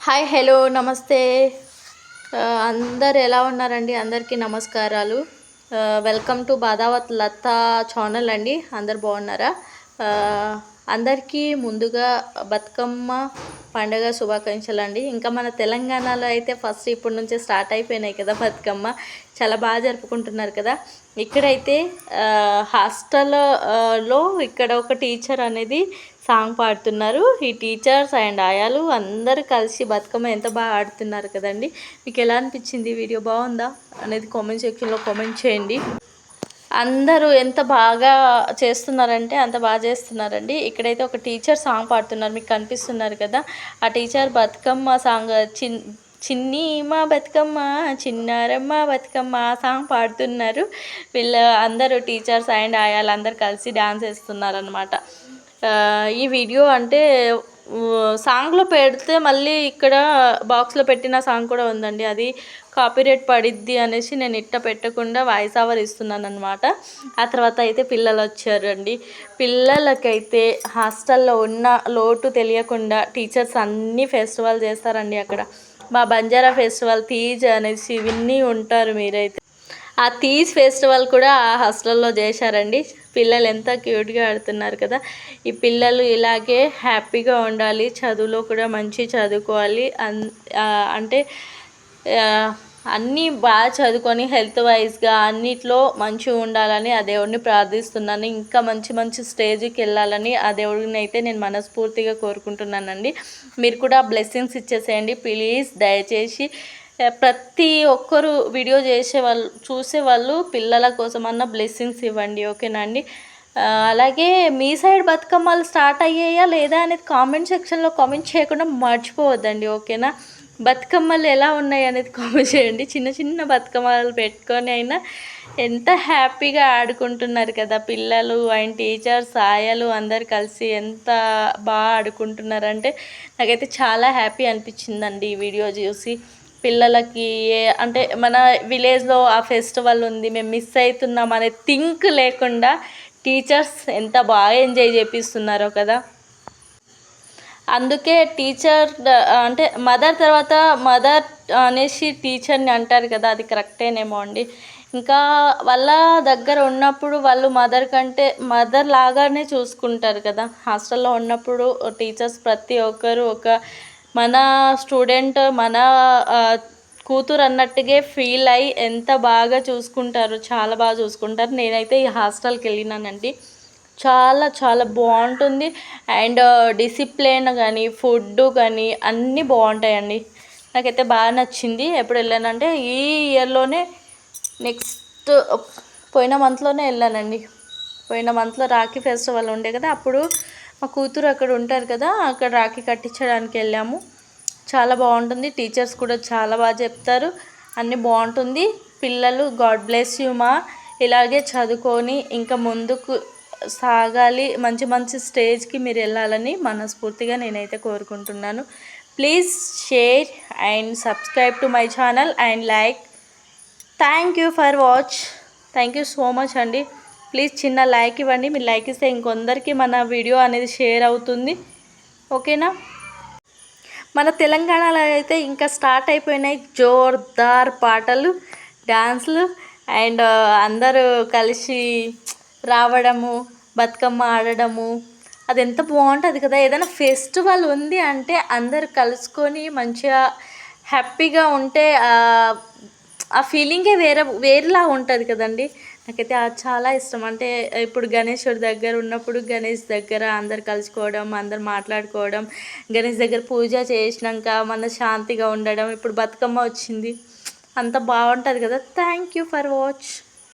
Hi hello నమస్తే. అందరు ఎలా ఉన్నారండి? అందరికీ నమస్కారాలు. Welcome to Badavath Latha channel అండి. అందరు బాగున్నారా? అందరికీ ముందుగా బతుకమ్మ పండగ శుభాకాంక్షలు అండి. ఇంకా మన తెలంగాణలో అయితే ఫస్ట్ ఇప్పటి నుంచే స్టార్ట్ అయిపోయినాయి కదా బతుకమ్మ. చాలా బాగా జరుపుకుంటున్నారు కదా. ఇక్కడైతే హాస్టల్లో ఇక్కడ ఒక టీచర్ అనేది సాంగ్ పాడుతున్నారు. ఈ టీచర్స్ అండ్ ఆయాలు అందరూ కలిసి బతుకమ్మ ఎంత బాగా ఆడుతున్నారు కదండి. మీకు ఎలా అనిపించింది? వీడియో బాగుందా అనేది కామెంట్ సెక్షన్లో కామెంట్ చేయండి. అందరూ ఎంత బాగా చేస్తున్నారంటే అంత బాగా చేస్తున్నారండి. ఇక్కడైతే ఒక టీచర్ సాంగ్ పాడుతున్నారు, మీకు కనిపిస్తున్నారు కదా. ఆ టీచర్ బతుకమ్మ సాంగ్ చిన్ని మా బతుకమ్మ చిన్నారమ్మ బతుకమ్మ ఆ సాంగ్ పాడుతున్నారు. అందరూ టీచర్స్ అండ్ ఆయాలు అందరు కలిసి డ్యాన్స్ వేస్తున్నారు అనమాట. ఈ వీడియో అంటే సాంగ్లో పెడితే మళ్ళీ ఇక్కడ బాక్స్లో పెట్టిన సాంగ్ కూడా ఉందండి, అది కాపీరైట్ పడిద్ది అనేసి నేను ఇట్ట పెట్టకుండా వాయిస్ ఓవర్ ఇస్తున్నాను అనమాట. ఆ తర్వాత అయితే పిల్లలు వచ్చారండి. పిల్లలకైతే హాస్టల్లో ఉన్న లోటు తెలియకుండా టీచర్స్ అన్ని ఫెస్టివల్ చేస్తారండి. అక్కడ మా బంజారా ఫెస్టివల్ తీజ్ అనేసి విన్నీ ఉంటారు మీరైతే. ఆ తీజ్ ఫెస్టివల్ కూడా ఆ హాస్టల్లో చేశారండి. పిల్లలు ఎంత క్యూట్గా ఆడుతున్నారు కదా. ఈ పిల్లలు ఇలాగే హ్యాపీగా ఉండాలి, చదువులో కూడా మంచి చదువుకోవాలి, అంటే అన్నీ బాగా చదువుకొని హెల్త్ వైజ్గా అన్నిట్లో మంచిగా ఉండాలని ఆ దేవుడిని ప్రార్థిస్తున్నాను. ఇంకా మంచి మంచి స్టేజ్కి వెళ్ళాలని ఆ దేవుడిని అయితే నేను మనస్ఫూర్తిగా కోరుకుంటున్నానండి. మీరు కూడా బ్లెస్సింగ్స్ ఇచ్చేసేయండి ప్లీజ్. దయచేసి ప్రతి ఒక్కరు వీడియో చూసేవాళ్ళు పిల్లల కోసమన్నా బ్లెస్సింగ్స్ ఇవ్వండి, ఓకేనా అండి. అలాగే మీ సైడ్ బతుకమ్మలు స్టార్ట్ అయ్యాయా లేదా అనేది కామెంట్ సెక్షన్లో కామెంట్ చేయకుండా మర్చిపోవద్దండి, ఓకేనా. బతుకమ్మలు ఎలా ఉన్నాయి అనేది కామెంట్ చేయండి. చిన్న చిన్న బతుకమ్మలు పెట్టుకొని అయినా ఎంత హ్యాపీగా ఆడుకుంటున్నారు కదా పిల్లలు అండ్ టీచర్స్ ఆయాలు అందరు కలిసి ఎంత బాగా ఆడుకుంటున్నారంటే నాకైతే చాలా హ్యాపీ అనిపించిందండి ఈ వీడియో చూసి. పిల్లలకి అంటే మన విలేజ్లో ఆ ఫెస్టివల్ ఉంది, మేము మిస్ అవుతున్నాం అనే థింక్ లేకుండా టీచర్స్ ఎంత బాగా ఎంజాయ్ చేపిస్తున్నారో కదా. అందుకే టీచర్ అంటే మదర్ తర్వాత మదర్ అనేసి టీచర్ని అంటారు కదా, అది కరెక్టేనేమో అండి. ఇంకా వాళ్ళ దగ్గర ఉన్నప్పుడు వాళ్ళు మదర్ కంటే మదర్ లాగానే చూసుకుంటారు కదా. హాస్టల్లో ఉన్నప్పుడు టీచర్స్ ప్రతి ఒక్కరు మన స్టూడెంట్ మన కూతురు అన్నట్టుగా ఫీల్ అయ్యి ఎంత బాగా చూసుకుంటారు, చాలా బాగా చూసుకుంటారు. నేనైతే ఈ హాస్టల్కి వెళ్ళినానండి, చాలా చాలా బాగుంటుంది. అండ్ డిసిప్లిన్ కానీ ఫుడ్ కానీ అన్నీ బాగుంటాయండి. నాకైతే బాగా నచ్చింది. ఎప్పుడు వెళ్ళానంటే ఈ ఇయర్లోనే నెక్స్ట్ పోయిన మంత్లోనే వెళ్ళానండి. పోయిన మంత్లో రాఖీ ఫెస్టివల్ ఉండే కదా, అప్పుడు మా కూతురు అక్కడ ఉంటారు కదా, అక్కడ రాఖీ కట్టించడానికి వెళ్ళాము. చాలా బాగుంటుంది. టీచర్స్ కూడా చాలా బాగా చెప్తారు, అన్నీ బాగుంటుంది. పిల్లలు గాడ్ బ్లెస్ యూ మా, ఇలాగే చదువుకొని ఇంకా ముందుకు సాగాలి, మంచి మంచి స్టేజ్కి మీరు వెళ్ళాలని మనస్ఫూర్తిగా నేనైతే కోరుకుంటున్నాను. Please share and subscribe to my channel and like. Thank you for watch. Thank you so much అండి. ప్లీజ్ చిన్న లైక్ ఇవ్వండి, మీరు లైక్ ఇస్తే ఇంకొందరికి మన వీడియో అనేది షేర్ అవుతుంది, ఓకేనా. మన తెలంగాణలో అయితే ఇంకా స్టార్ట్ అయిపోయినాయి జోర్దార్ పాటలు, డ్యాన్సులు అండ్ అందరూ కలిసి రావడము, బతుకమ్మ ఆడడము, అది ఎంత బాగుంటుంది కదా. ఏదైనా ఫెస్టివల్ ఉంది అంటే అందరు కలుసుకొని మంచిగా హ్యాపీగా ఉంటే ఆ ఫీలింగే వేరేలా ఉంటుంది కదండి. నాకైతే అది చాలా ఇష్టం. అంటే ఇప్పుడు గణేశుడి దగ్గర ఉన్నప్పుడు గణేష్ దగ్గర అందరు కలుసుకోవడం, అందరు మాట్లాడుకోవడం, గణేష్ దగ్గర పూజ చేసినాక మన శాంతిగా ఉండడం. ఇప్పుడు బతుకమ్మ వచ్చింది, అంత బాగుంటుంది కదా. Thank you for watch.